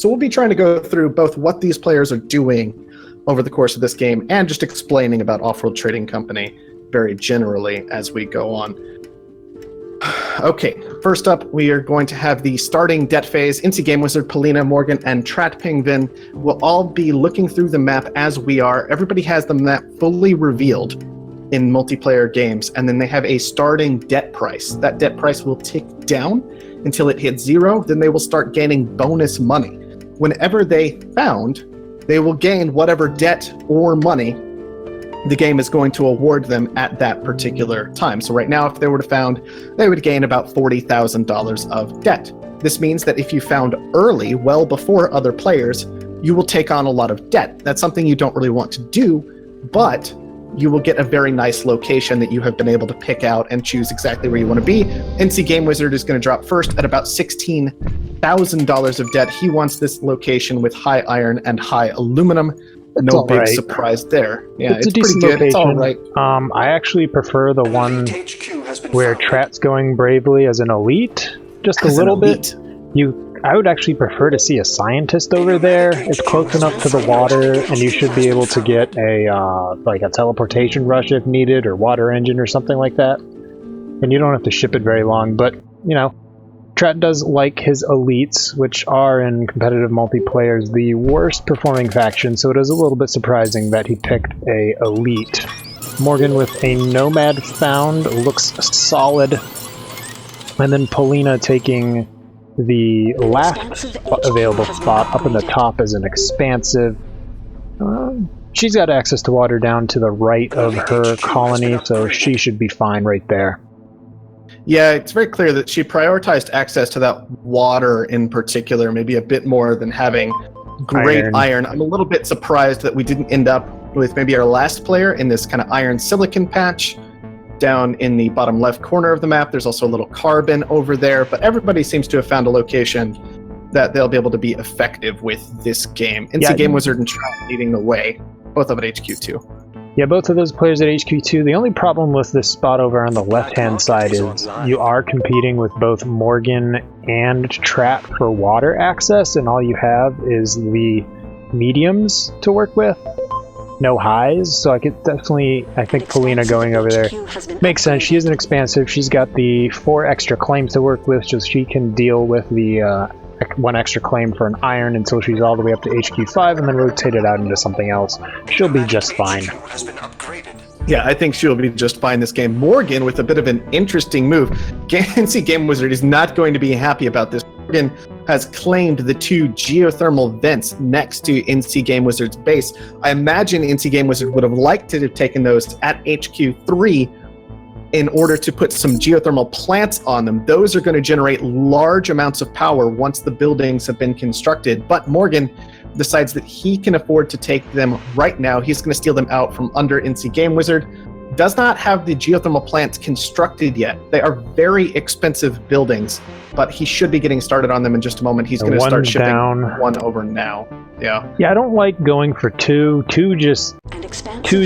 So we'll be trying to go through both what these players are doing over the course of this game and just explaining about Offworld Trading Company very generally as we go on. Okay, first up, we are going to have the starting debt phase. NC Game Wizard, Polina, Morgan, and Trat Pingvin will all be looking through the map as we are. Everybody has the map fully revealed in multiplayer games, and then they have a starting debt price. That debt price will tick down until it hits 0, then they will start gaining bonus money. Whenever they found, they will gain whatever debt or money the game is going to award them at that particular time. So right now, if they were to found, they would gain about $40,000 of debt. This means that if you found early, well before other players, you will take on a lot of debt. That's something you don't really want to do, but you will get a very nice location that you have been able to pick out and choose exactly where you want to be. NC Game Wizard is going to drop first at about $16,000 of debt. He wants this location with high iron and high aluminum. No big right. surprise there. Yeah, it's a decent pretty good. Location. It's all right. I actually prefer the one where Trat's going bravely as an elite, just a little bit. I would actually prefer to see a scientist over there. It's close enough to the water, and you should be able to get a like a teleportation rush if needed, or water engine or something like that. And you don't have to ship it very long, but you know, Trat does like his elites, which are in competitive multiplayers the worst performing faction, so it is a little bit surprising that he picked a elite. Morgan with a nomad found looks solid, and then Polina taking the last available spot up in the top as an expansive. She's got access to water down to the right of her colony, so she should be fine right there. Yeah, it's very clear that she prioritized access to that water in particular, maybe a bit more than having great iron. I'm a little bit surprised that we didn't end up with maybe our last player in this kind of iron silicon patch. Down in the bottom left corner of the map, there's also a little carbon over there, but everybody seems to have found a location that they'll be able to be effective with this game. NC Game Wizard and Trat leading the way, both of at HQ2. Yeah, both of those players at HQ2. The only problem with this spot over on the left-hand side is you are competing with both Morgan and Trat for water access, and all you have is the mediums to work with. No highs, so I think Polina going over there makes sense. She is an expansive. She's got the 4 extra claims to work with, so she can deal with the 1 extra claim for an iron until she's all the way up to HQ5 and then rotate it out into something else. She'll be just fine. Yeah, I think she'll be just fine this game. Morgan with a bit of an interesting move. NC Game Wizard is not going to be happy about this. Morgan has claimed the 2 geothermal vents next to NC Game Wizard's base. I imagine NC Game Wizard would have liked to have taken those at HQ3 in order to put some geothermal plants on them. Those are going to generate large amounts of power once the buildings have been constructed. But Morgan decides that he can afford to take them right now. He's going to steal them out from under NC Game Wizard. Does not have the geothermal plants constructed yet. They are very expensive buildings, but he should be getting started on them in just a moment. He's going to start shipping one over now. Yeah. Yeah, I don't like going for 2. 2 is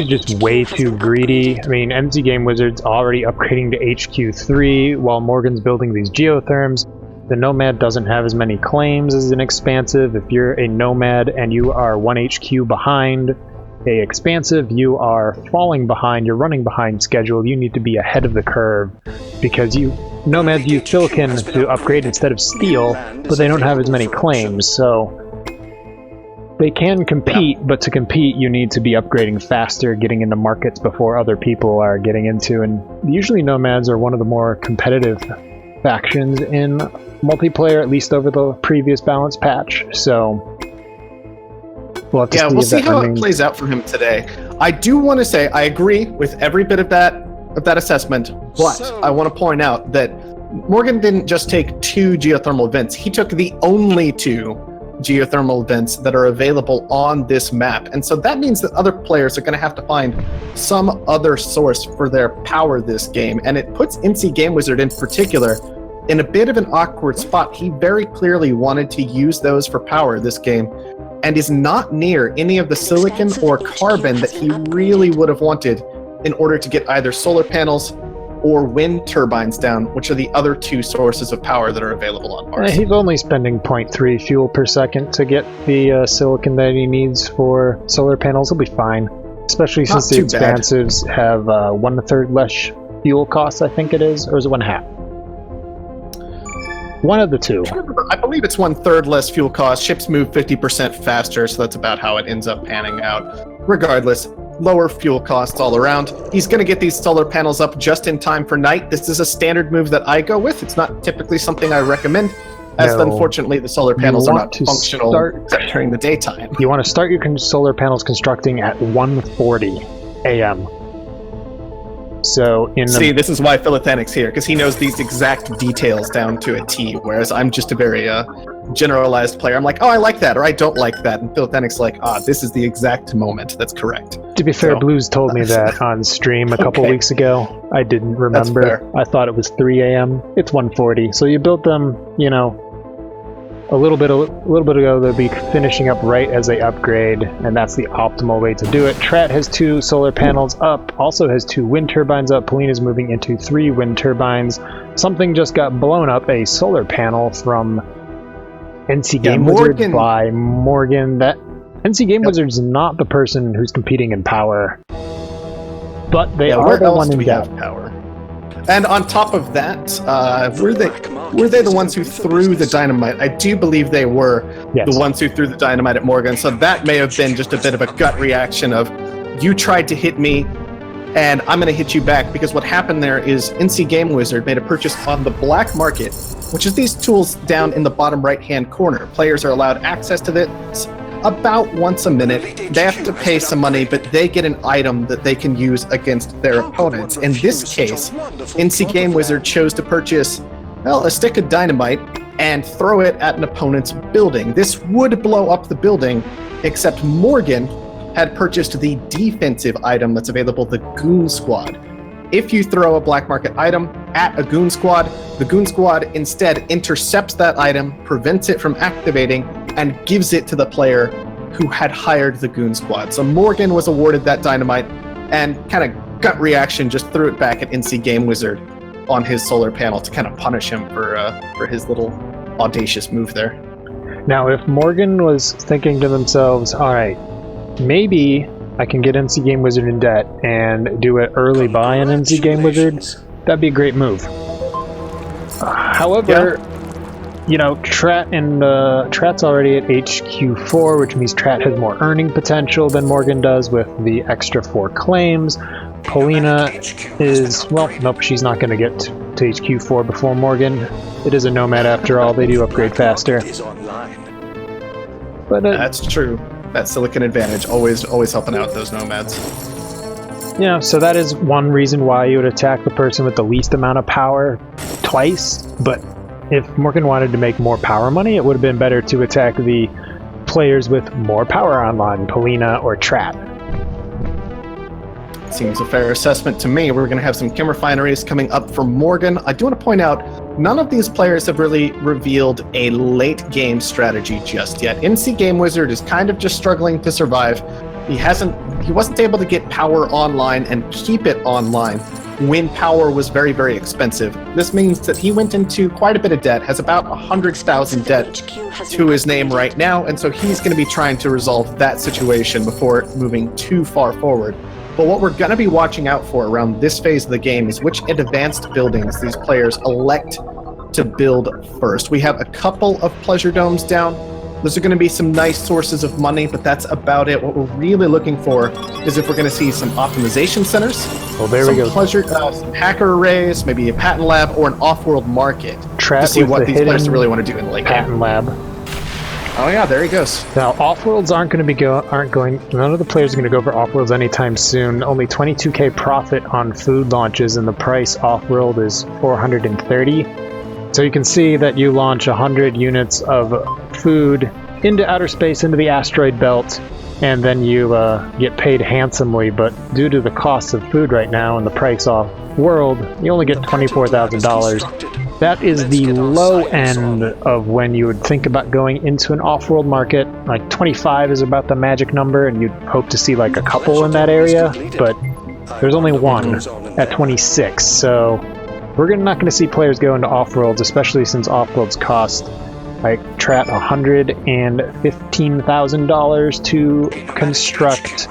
just way too greedy. I mean, NC Game Wizard's already upgrading to HQ3 while Morgan's building these geotherms. The Nomad doesn't have as many claims as an expansive. If you're a Nomad and you are 1 HQ behind a expansive, you are falling behind, you're running behind schedule. You need to be ahead of the curve because Nomads use silicon to upgrade instead of steel, but they don't have as many claims, so they can compete, but to compete you need to be upgrading faster, getting into markets before other people are getting into, and usually Nomads are one of the more competitive factions in multiplayer, at least over the previous balance patch, so we'll see how it plays out for him today. I do want to say I agree with every bit of that assessment, but I want to point out that Morgan didn't just take 2 geothermal vents. He took the only 2 geothermal vents that are available on this map. And so that means that other players are going to have to find some other source for their power this game. And it puts NC Game Wizard in particular in a bit of an awkward spot. He very clearly wanted to use those for power this game and is not near any of the silicon or carbon that he really would have wanted in order to get either solar panels or wind turbines down, which are the other 2 sources of power that are available on Mars. He's only spending 0.3 fuel per second to get the silicon that he needs for solar panels. He'll be fine, especially since the expansives have 1/3 less fuel costs, I think it is, or is it 1/2? One of the 2. I believe it's 1/3 less fuel cost. Ships move 50% faster, so that's about how it ends up panning out. Regardless, lower fuel costs all around. He's going to get these solar panels up just in time for night. This is a standard move that I go with. It's not typically something I recommend, as unfortunately the solar panels are not functional except during the daytime. You want to start your solar panels constructing at 1:40 a.m. So see, this is why Philothanic's here, because he knows these exact details down to a T, whereas I'm just a very generalized player. I'm like, oh, I like that, or I don't like that, and Philothanic's like, this is the exact moment. That's correct. To be fair, Blues told me that on stream a couple weeks ago. I didn't remember. I thought it was 3 a.m. It's 1:40. So you built them, a little bit ago. They'll be finishing up right as they upgrade, and that's the optimal way to do it. Trat has 2 solar panels up, also has 2 wind turbines up. Polina's moving into 3 wind turbines. Something just got blown up, a solar panel from NC Game Wizard by Morgan. That NC Game Wizard's not the person who's competing in power, but they are the one in depth. Power. And on top of that, were they the ones who threw the dynamite? I do believe they were the ones who threw the dynamite at Morgan. So that may have been just a bit of a gut reaction of, you tried to hit me, and I'm going to hit you back. Because what happened there is NC Game Wizard made a purchase on the black market, which is these tools down in the bottom right-hand corner. Players are allowed access to this about once a minute. They have to pay some money, but they get an item that they can use against their opponents. In this case, NC Game Wizard chose to purchase, a stick of dynamite and throw it at an opponent's building. This would blow up the building, except Morgan had purchased the defensive item that's available, the Goon Squad. If you throw a black market item at a Goon Squad, the Goon Squad instead intercepts that item, prevents it from activating, and gives it to the player who had hired the Goon Squad. So Morgan was awarded that dynamite, and kind of gut reaction just threw it back at NC Game Wizard on his solar panel to kind of punish him for his little audacious move there. Now, if Morgan was thinking to themselves, all right, maybe I can get NC Game Wizard in debt and do an early buy in NC Game Wizard, that'd be a great move. However, Trat's already at HQ4, which means Trat has more earning potential than Morgan does with the extra 4 claims. Polina is, nope, she's not going to get to HQ4 before Morgan. It is a Nomad after all, they do upgrade faster. But that's true. That silicon advantage, always helping out those Nomads. So that is one reason why you would attack the person with the least amount of power twice, but if Morgan wanted to make more power money, it would have been better to attack the players with more power online, Polina or Trat. Seems a fair assessment to me. We're going to have some chem refineries coming up for Morgan. I do want to point out, none of these players have really revealed a late game strategy just yet. NC Game Wizard is kind of just struggling to survive. He wasn't able to get power online and keep it online when power was very, very expensive. This means that he went into quite a bit of debt, has about 100,000 debt to his name right now, and so he's going to be trying to resolve that situation before moving too far forward. But what we're going to be watching out for around this phase of the game is which advanced buildings these players elect to build first. We have a couple of pleasure domes down. Those are going to be some nice sources of money, but that's about it. What we're really looking for is if we're going to see some optimization centers, some hacker arrays, maybe a patent lab, or an off-world market to see what these players really want to do in the late game. Patent lab. Oh yeah, there he goes. Now, off-worlds none of the players are going to go for off-worlds anytime soon. Only 22k profit on food launches, and the price off-world is 430. So you can see that you launch 100 units of food into outer space, into the asteroid belt, and then you get paid handsomely, but due to the cost of food right now and the price off-world, you only get $24,000. That is the low end of when you would think about going into an off-world market. Like 25 is about the magic number, and you'd hope to see like a couple in that area, but There's only one at 26, so we're not going to see players go into Offworlds, especially since Offworlds cost like Trat $115,000 to construct.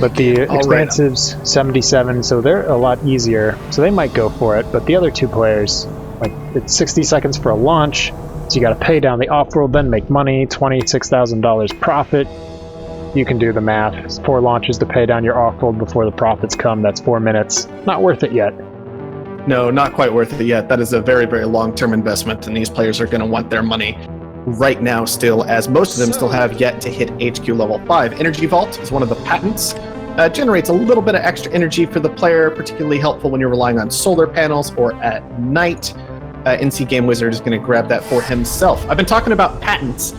But the expansive's 77, so they're a lot easier, so they might go for it. But the other two players, like, it's 60 seconds for a launch, so you got to pay down the Offworld, then make money, $26,000 profit. You can do the math. It's 4 launches to pay down your Offworld before the profits come. That's 4 minutes. Not worth it yet. No, not quite worth it yet. That is a very, very long-term investment, and these players are going to want their money right now still, as most of them still have yet to hit HQ level 5. Energy Vault is one of the patents. Generates a little bit of extra energy for the player, particularly helpful when you're relying on solar panels or at night. NC Game Wizard is going to grab that for himself. I've been talking about patents,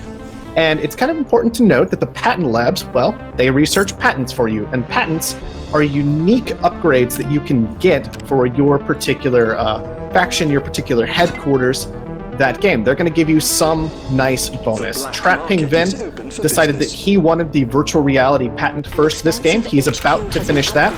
and it's kind of important to note that the patent labs, well, they research patents for you, and patents are unique upgrades that you can get for your particular faction, your particular headquarters, that game. They're going to give you some nice bonus. Tratping Vin decided that he wanted the virtual reality patent first this game. He's about to finish that.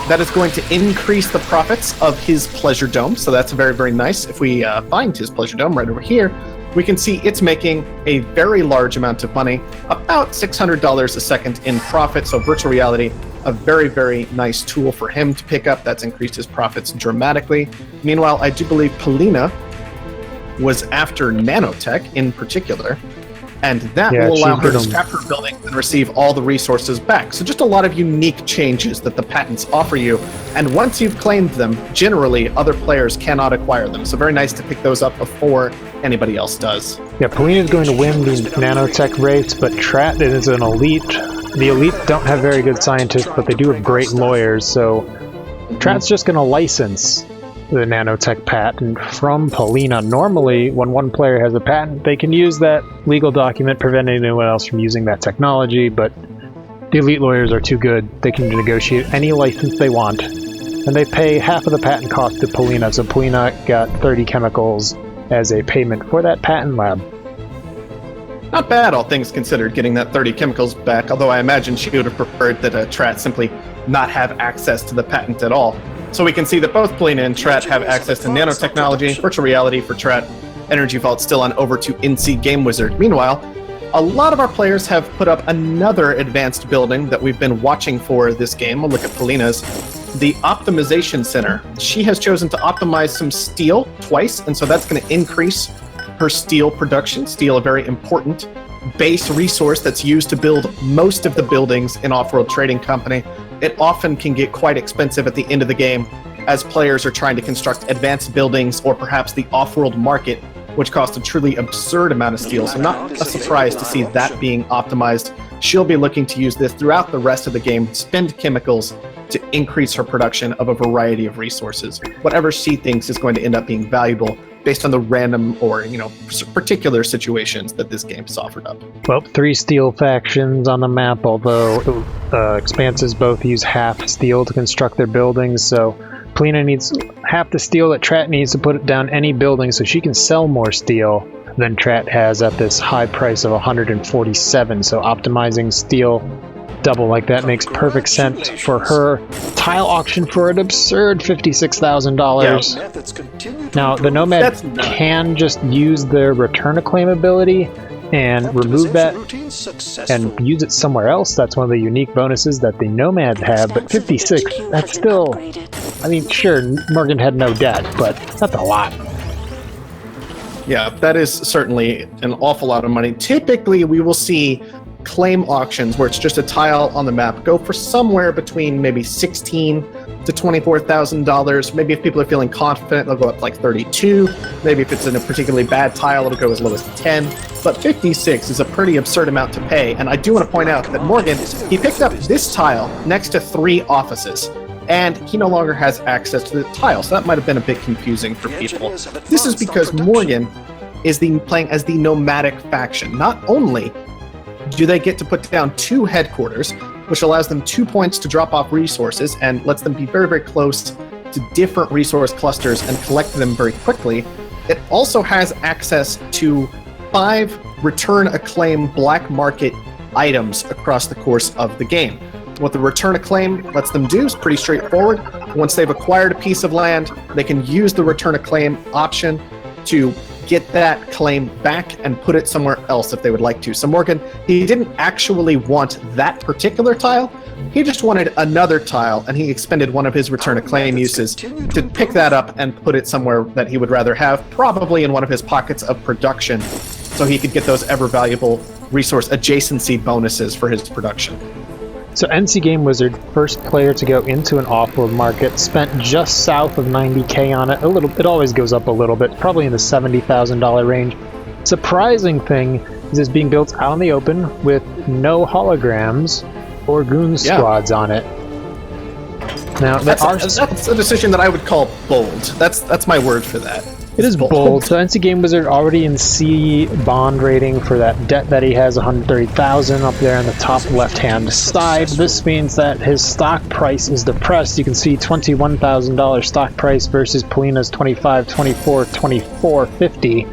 That is going to increase the profits of his Pleasure Dome, so that's very, very nice. If we find his Pleasure Dome right over here, we can see it's making a very large amount of money, about $600 a second in profit, so virtual reality, a very, very nice tool for him to pick up. That's increased his profits dramatically. Meanwhile, I do believe Polina was after nanotech in particular, and that will allow her to scrap her building and receive all the resources back. So just a lot of unique changes that the patents offer you, and once you've claimed them, generally other players cannot acquire them. So very nice to pick those up before anybody else does. Yeah, Polina is going to win the nanotech race, but Trat is an elite. The elite don't have very good scientists, but they do have great lawyers, so Trat's just going to license the nanotech patent from Polina. Normally, when one player has a patent, they can use that legal document, preventing anyone else from using that technology, but the elite lawyers are too good. They can negotiate any license they want, and they pay half of the patent cost to Polina, so Polina got 30 chemicals as a payment for that patent lab. Not bad, all things considered, getting that 30 chemicals back, although I imagine she would have preferred that Trat simply not have access to the patent at all. So we can see that both Polina and Trat have access to nanotechnology, virtual reality for Trat, Energy Vault still on over to NC Game Wizard. Meanwhile, a lot of our players have put up another advanced building that we've been watching for this game. We'll look at Polina's. The Optimization Center. She has chosen to optimize some steel twice, and so that's going to increase her steel production. Steel, a very important base resource that's used to build most of the buildings in Offworld Trading Company. It often can get quite expensive at the end of the game as players are trying to construct advanced buildings or perhaps the Offworld market, which costs a truly absurd amount of steel. So not a surprise to see that being optimized. She'll be looking to use this throughout the rest of the game, spend chemicals to increase her production of a variety of resources. Whatever she thinks is going to end up being valuable based on the random or, particular situations that this game has offered up. Well, 3 steel factions on the map, although expanses both use half steel to construct their buildings, so Polina needs half the steel that Trat needs to put it down any building so she can sell more steel than Trat has at this high price of 147, so optimizing steel double like that makes perfect sense for her. Tile auction for an absurd $56,000. Yeah. Now, the Nomad can just use their return a claim ability and remove that and use it somewhere else. That's one of the unique bonuses that the Nomads have, but 56, that's still, I mean, sure, Morgan had no debt, but that's a lot. Yeah, that is certainly an awful lot of money. Typically, we will see claim auctions where it's just a tile on the map go for somewhere between maybe $16,000 to $24,000. Maybe if people are feeling confident, they'll go up to like 32. Maybe if it's in a particularly bad tile, it'll go as low as 10. But 56 is a pretty absurd amount to pay. And I do want to point out that Morgan, he picked up this tile next to 3 offices, and he no longer has access to the tile. So that might have been a bit confusing for people. This is because Morgan is playing as the nomadic faction. Not only do they get to put down 2 headquarters, which allows them 2 points to drop off resources and lets them be very, very close to different resource clusters and collect them very quickly. It also has access to 5 return acclaim black market items across the course of the game. What the return of claim lets them do is pretty straightforward. Once they've acquired a piece of land, they can use the return of claim option to get that claim back and put it somewhere else if they would like to. So Morgan, he didn't actually want that particular tile. He just wanted another tile, and he expended one of his return of claim uses to pick that up and put it somewhere that he would rather have, probably in one of his pockets of production, so he could get those ever valuable resource adjacency bonuses for his production. So NC Game Wizard, first player to go into an off-world market, spent just south of 90k on it. It always goes up a little bit, probably in the $70,000 range. Surprising thing is it's being built out in the open with no holograms or goon squads on it. Now that's a decision that I would call bold. That's my word for that. It is bold. So NC Game Wizard already in C bond rating for that debt that he has, 130,000 up there on the top left-hand side. This means that his stock price is depressed. You can see $21,000 stock price versus Polina's 25, 24, 24, 50.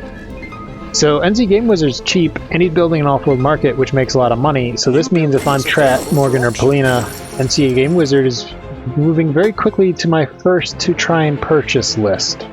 So NC Game Wizard's cheap, and he's building an off-world market, which makes a lot of money. So this means if I'm Trat, Morgan, or Polina, NC Game Wizard is moving very quickly to my first to try and purchase list.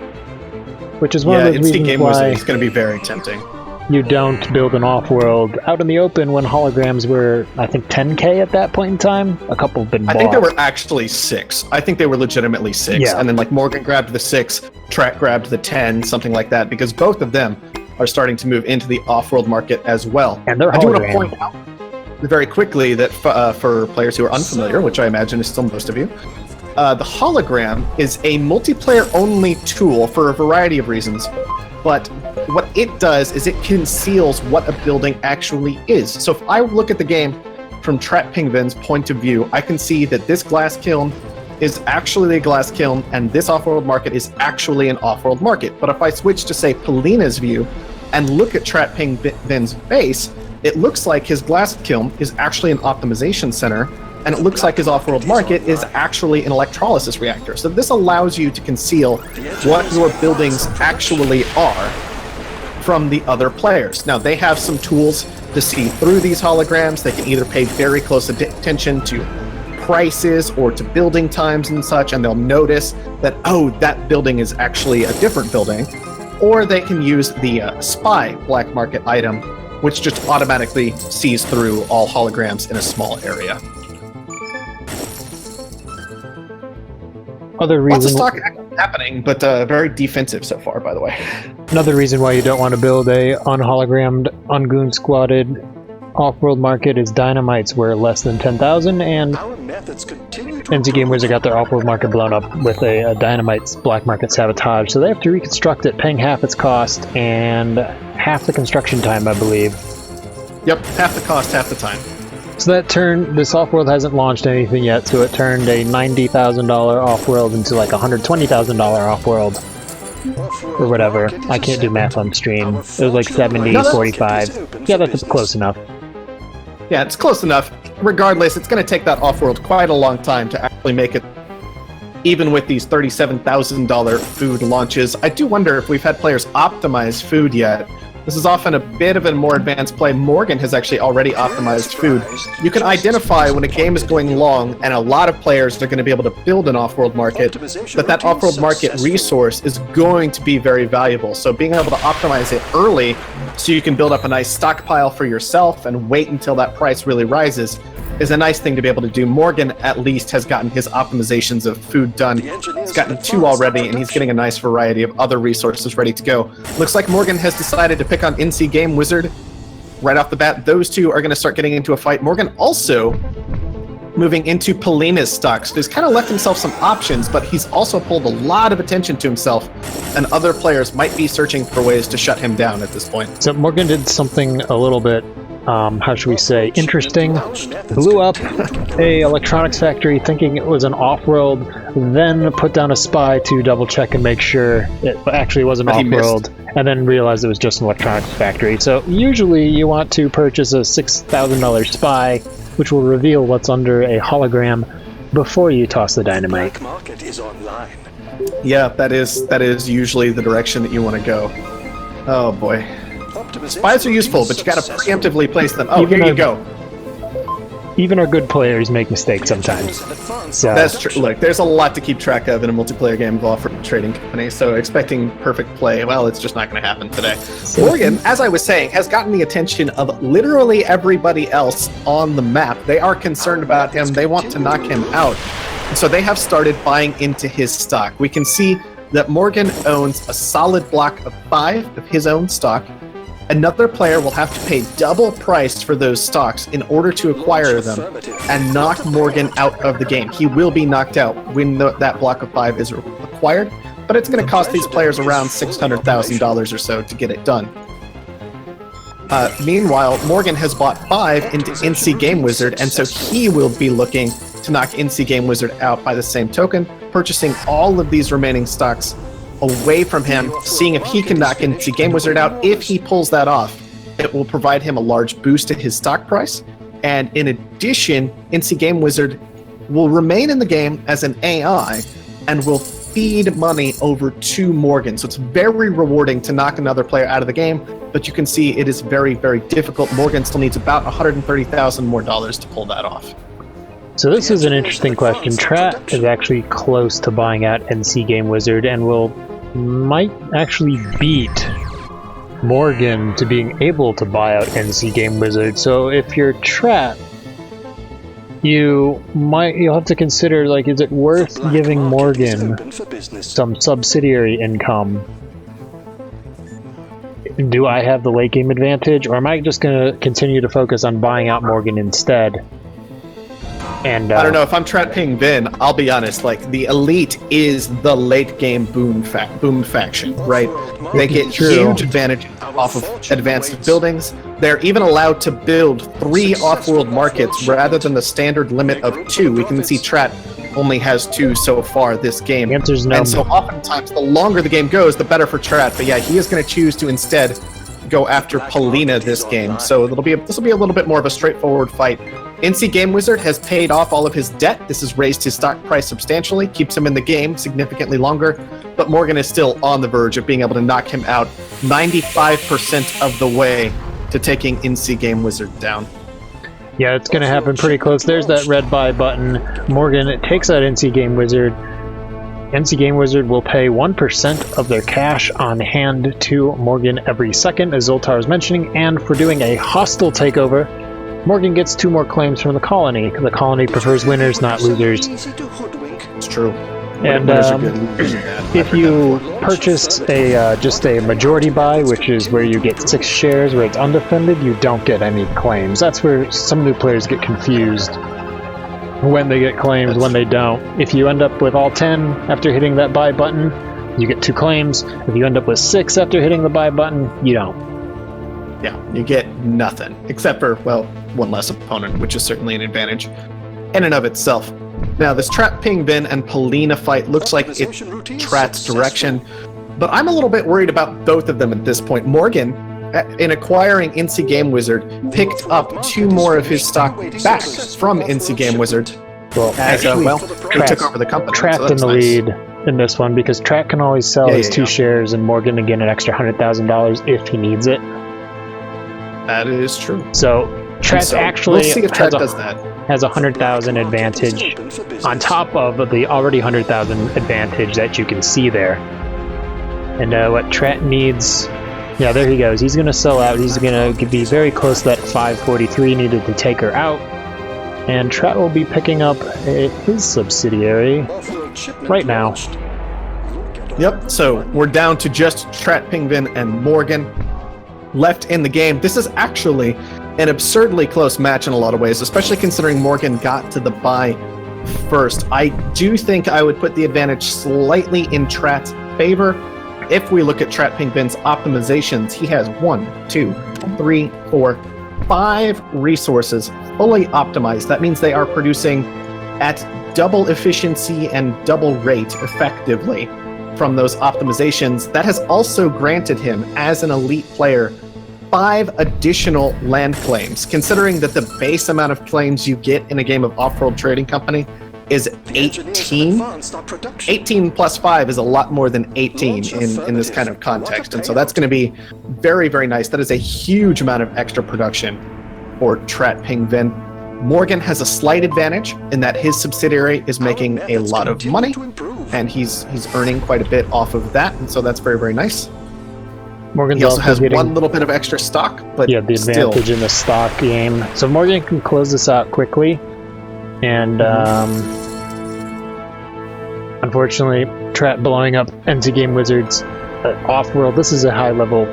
Which is one of those reasons why it's going to be very tempting. You don't build an off-world out in the open when holograms were, I think, 10k at that point in time. A couple have been bought. I think there were actually 6. I think they were legitimately 6. Yeah. And then like Morgan grabbed the 6, Trat grabbed the 10, something like that, because both of them are starting to move into the off-world market as well. And they're I do want to point out very quickly that for players who are unfamiliar, which I imagine is still most of you, the hologram is a multiplayer-only tool for a variety of reasons, but what it does is it conceals what a building actually is. So if I look at the game from Trat Pingvin's point of view, I can see that this glass kiln is actually a glass kiln, and this off-world market is actually an off-world market. But if I switch to, say, Polina's view and look at Trat Pingvin's base, it looks like his glass kiln is actually an optimization center, and it looks like his off-world market is actually an electrolysis reactor. So this allows you to conceal what your buildings actually are from the other players. Now, they have some tools to see through these holograms. They can either pay very close attention to prices or to building times and such, and they'll notice that, oh, that building is actually a different building. Or they can use the spy black market item, which just automatically sees through all holograms in a small area. Other reason, lots of stock happening, but very defensive so far, by the way. Another reason why you don't want to build a unhologrammed, ungoon squatted off-world market is dynamites were less than 10,000, and NC Game Wizard got their off-world market blown up with a dynamite's black market sabotage, so they have to reconstruct it, paying half its cost and half the construction time, I believe. Yep, half the cost, half the time. So that turned, this off-world hasn't launched anything yet, so it turned a $90,000 off-world into like a $120,000 off-world. Or whatever. I can't do math on stream. It was like 70, 45. Yeah, that's close enough. Yeah, it's close enough. Regardless, it's going to take that off-world quite a long time to actually make it, even with these $37,000 food launches. I do wonder if we've had players optimize food yet. This is often a bit of a more advanced play. Morgan has actually already optimized food. You can identify when a game is going long and a lot of players are going to be able to build an off-world market, that off-world market resource is going to be very valuable. So being able to optimize it early so you can build up a nice stockpile for yourself and wait until that price really rises is a nice thing to be able to do. Morgan at least has gotten his optimizations of food done. He's gotten 2 already, and he's getting a nice variety of other resources ready to go. Looks like Morgan has decided to pick on NC Game Wizard right off the bat. Those two are going to start getting into a fight. Morgan also moving into Polina's stocks. So he's kind of left himself some options, but he's also pulled a lot of attention to himself, and other players might be searching for ways to shut him down at this point. So Morgan did something a little bit how should we say, interesting. Blew up a electronics factory thinking it was an off-world, then put down a spy to double-check and make sure it actually was an off-world, and then realized it was just an electronics factory. So usually you want to purchase a $6,000 spy, which will reveal what's under a hologram before you toss the dynamite. Market is online. Yeah, that is usually the direction that you want to go. Oh boy. Spies are useful, but you gotta preemptively place them. Oh, here you go. even our good players make mistakes sometimes. So that's true. Look, there's a lot to keep track of in a multiplayer game of Offworld Trading Company, so expecting perfect play, well, it's just not going to happen today. Morgan, as I was saying, has gotten the attention of literally everybody else on the map. They are concerned about him. They want to knock him out. And so they have started buying into his stock. We can see that Morgan owns a solid block of 5 of his own stock. Another player will have to pay double price for those stocks in order to acquire them and knock Morgan out of the game. He will be knocked out when that block of 5 is acquired, but it's going to cost these players around $600,000 or so to get it done. Meanwhile, Morgan has bought 5 into NC Game Wizard, and so he will be looking to knock NC Game Wizard out by the same token, purchasing all of these remaining stocks away from him, seeing if he can knock NC Game Wizard out. If he pulls that off, it will provide him a large boost to his stock price. And in addition, NC Game Wizard will remain in the game as an AI and will feed money over to Morgan. So it's very rewarding to knock another player out of the game, but you can see it is very, very difficult. Morgan still needs about $130,000 more to pull that off. So this is an interesting question. Trat is actually close to buying out NC Game Wizard and might actually beat Morgan to being able to buy out NC Game Wizard. So if you're Trat, you'll have to consider, like, is it worth giving Morgan some subsidiary income? Do I have the late game advantage, or am I just going to continue to focus on buying out Morgan instead? And I don't know, if I'm Trat Ping Vin, I'll be honest, like, the elite is the late game boom faction, right? They get huge advantage off of advanced buildings. They're even allowed to build 3 off-world markets rather than the standard limit of 2. We can see Trat only has 2 so far this game. The answer's no. And so oftentimes, the longer the game goes, the better for Trat. But yeah, he is going to choose to instead go after Polina this game. So this will be a little bit more of a straightforward fight. NC Game Wizard has paid off all of his debt. This has raised his stock price substantially, keeps him in the game significantly longer, but Morgan is still on the verge of being able to knock him out 95% of the way to taking NC Game Wizard down. Yeah, it's going to happen pretty close. There's that red buy button. Morgan takes out NC Game Wizard. NC Game Wizard will pay 1% of their cash on hand to Morgan every second, as Zoltar was mentioning, and for doing a hostile takeover, Morgan gets 2 more claims from the colony. The colony prefers winners, not losers. It's true. And if you purchase just a majority buy, which is where you get 6 shares where it's undefended, you don't get any claims. That's where some new players get confused. When they get claims, when they don't. If you end up with all 10 after hitting that buy button, you get 2 claims. If you end up with 6 after hitting the buy button, you don't. Yeah, you get nothing, except for, well, 1 less opponent, which is certainly an advantage in and of itself. Now, this Trat Ping Vin and Polina fight looks like it's Trat's direction, but I'm a little bit worried about both of them at this point. Morgan, in acquiring NC Game Wizard, picked up 2 more of his stock back from NC Game Wizard. Well, actually, he took over the company. Trat's in the lead in this one, because Trat can always sell his 2 shares, and Morgan can get an extra $100,000 if he needs it. That is true. So Trat actually we'll see if Trat does that. Has a 100,000 advantage on top of the already 100,000 advantage that you can see there. And what Trat needs, yeah, there he goes. He's going to sell out. He's going to be very close to that 543 needed to take her out. And Trat will be picking up his subsidiary right now. Yep, so we're down to just Trat Ping Vin and Morgan left in the game. This is actually an absurdly close match in a lot of ways, especially considering Morgan got to the buy first. I do think I would put the advantage slightly in Trat's favor. If we look at Trat Ping Vin's optimizations, he has 1, 2, 3, 4, 5 resources fully optimized. That means they are producing at double efficiency and double rate effectively from those optimizations. That has also granted him, as an elite player, 5 additional land claims, considering that the base amount of claims you get in a game of Offworld Trading Company is 18. 18 plus 5 is a lot more than 18 in this kind of context, and so that's going to be very, very nice. That is a huge amount of extra production for Trat Ping Vin. Morgan has a slight advantage in that his subsidiary is making a lot of money, and he's earning quite a bit off of that, and so that's very, very nice. Morgan's he also has getting, one little bit of extra stock, but yeah, the advantage in the stock game. So Morgan can close this out quickly, and unfortunately, Trat blowing up Endgame Wizards Offworld. This is a high-level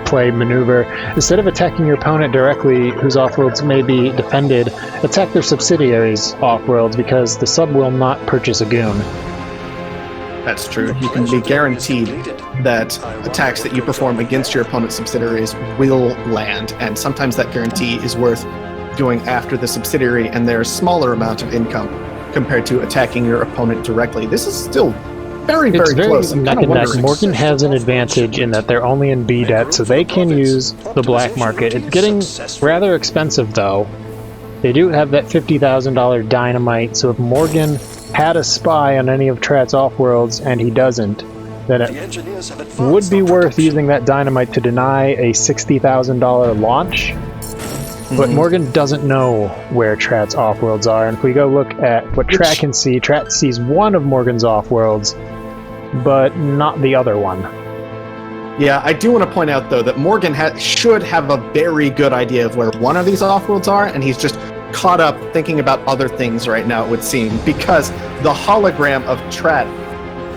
play maneuver. Instead of attacking your opponent directly, whose offworlds may be defended, attack their subsidiaries' offworlds because the sub will not purchase a goon. That's true. You can be guaranteed that attacks that you perform against your opponent's subsidiaries will land, and sometimes that guarantee is worth going after the subsidiary and their smaller amount of income compared to attacking your opponent directly. This is still very, very close. Neck and neck. Morgan has an advantage in that they're only in B debt, so they can use the black market. It's getting rather expensive, though. They do have that $50,000 dynamite, so if Morgan had a spy on any of Trat's offworlds and he doesn't, then it would be worth using that dynamite to deny a $60,000 launch. But Morgan doesn't know where Trat's offworlds are, and if we go look at what Trat can see, Trat sees one of Morgan's offworlds, but not the other one. Yeah, I do want to point out, though, that Morgan should have a very good idea of where one of these offworlds are, and he's just caught up thinking about other things right now, it would seem, because the hologram of Trat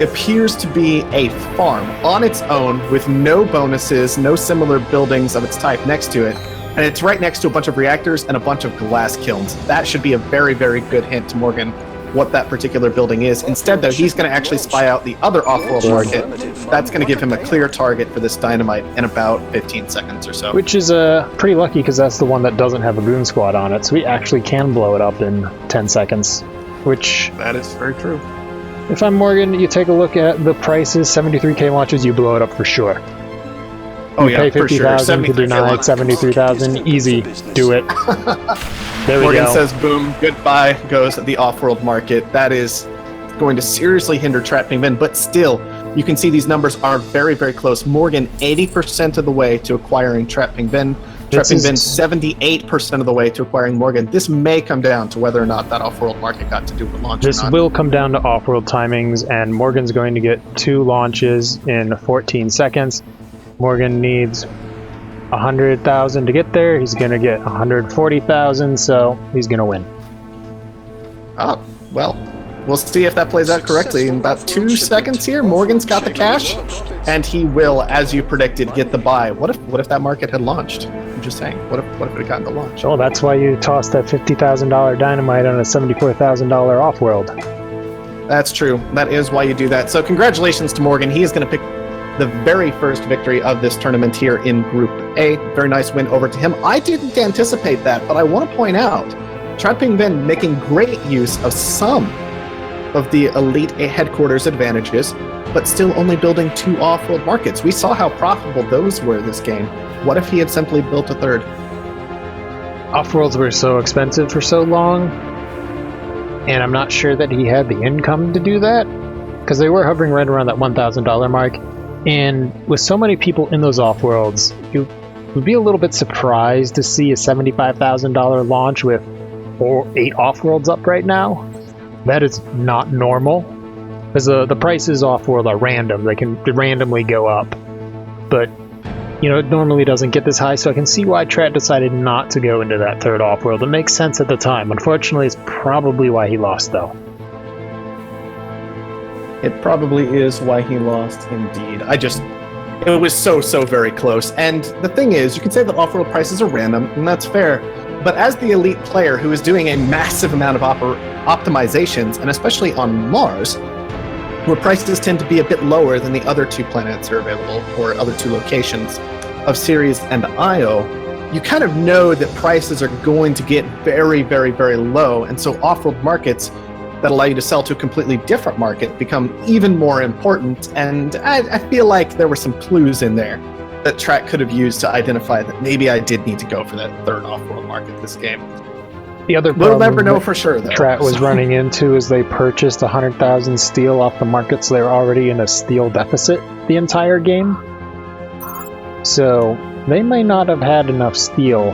appears to be a farm on its own with no bonuses, no similar buildings of its type next to it, and it's right next to a bunch of reactors and a bunch of glass kilns. That should be a very, very good hint to Morgan what that particular building is. Instead, though, he's going to actually spy out the other off-world market. That's going to give him a clear target for this dynamite in about 15 seconds or so. Which is pretty lucky, because that's the one that doesn't have a goon squad on it, so we actually can blow it up in 10 seconds, which... That is very true. If I'm Morgan, you take a look at the prices, 73k launches, you blow it up for sure. Oh yeah, pay for sure. 50,000 to deny it, 73,000, easy, do it. There we Morgan go. says, boom, goodbye, goes the off-world market. That is going to seriously hinder Trat Ping Vin, but still, you can see these numbers are very, very close. Morgan, 80% of the way to acquiring Trat Ping Vin. Trat Ping Vin, 78% of the way to acquiring Morgan. This may come down to whether or not that off-world market got to do with launch. This will come down to off-world timings, and Morgan's going to get 2 launches in 14 seconds. Morgan needs 100,000 to get there. He's going to get 140,000, so he's going to win. Oh, well, we'll see if that plays out correctly. In about 2 seconds here, Morgan's got the cash, and he will, as you predicted, get the buy. What if that market had launched? I'm just saying, what if it had gotten to launch? Oh, that's why you tossed that $50,000 dynamite on a $74,000 off-world. That's true. That is why you do that. So congratulations to Morgan. He is going to pick the very first victory of this tournament here in Group A. Very nice win over to him. I didn't anticipate that, but I want to point out, Trat Ping Vin making great use of some of the Elite A headquarters advantages, but still only building 2 off-world markets. We saw how profitable those were this game. What if he had simply built a third? Off-worlds were so expensive for so long, and I'm not sure that he had the income to do that, because they were hovering right around that $1,000 mark. And with so many people in those off-worlds, you would be a little bit surprised to see a $75,000 launch with 8 off-worlds up right now. That is not normal, because the prices off-world are random. They can randomly go up. But, you know, it normally doesn't get this high, so I can see why Trat decided not to go into that third off-world. It makes sense at the time. Unfortunately, it's probably why he lost, though. It probably is why he lost, indeed. It was so very close. And the thing is, you can say that off-world prices are random, and that's fair. But as the elite player who is doing a massive amount of optimizations, and especially on Mars, where prices tend to be a bit lower than the other 2 planets that are available, or other 2 locations of Ceres and Io, you kind of know that prices are going to get very, very, very low. And so off-world markets that allow you to sell to a completely different market become even more important, and I feel like there were some clues in there that Trat could have used to identify that maybe I did need to go for that third off-world market this game. The other we'll never know for sure, though. Trat was running into is they purchased 100,000 steel off the market, so they were already in a steel deficit the entire game. So they may not have had enough steel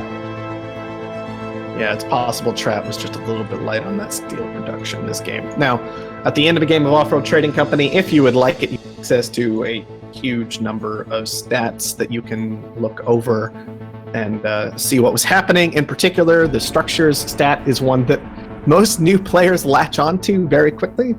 Yeah, it's possible Trat was just a little bit light on that steel production this game. Now, at the end of a game of Offworld Trading Company, if you would like it, you have access to a huge number of stats that you can look over and see what was happening. In particular, the structures stat is one that most new players latch onto very quickly,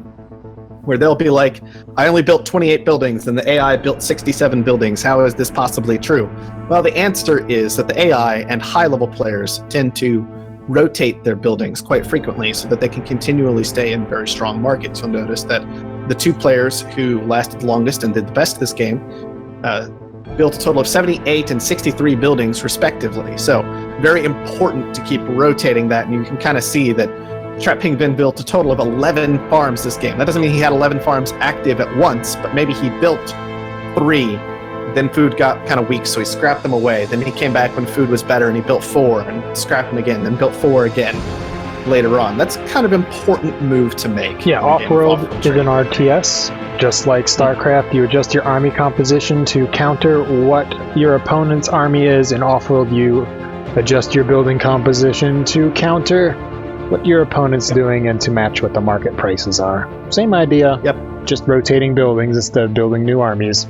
where they'll be like, I only built 28 buildings and the AI built 67 buildings. How is this possibly true? Well, the answer is that the AI and high-level players tend to rotate their buildings quite frequently so that they can continually stay in very strong markets. You'll notice that the two players who lasted the longest and did the best this game built a total of 78 and 63 buildings respectively. So very important to keep rotating that, and you can kind of see that Trap Ping Vin built a total of 11 farms this game. That doesn't mean he had 11 farms active at once, but maybe he built 3. Then food got kind of weak, so he scrapped them away. Then he came back when food was better, and he built 4 and scrapped them again, then built 4 again later on. That's kind of important move to make. Yeah, Offworld is an RTS. Just like StarCraft, you adjust your army composition to counter what your opponent's army is. In Offworld, you adjust your building composition to counter what your opponent's doing and to match what the market prices are. Same idea. Yep. Just rotating buildings instead of building new armies.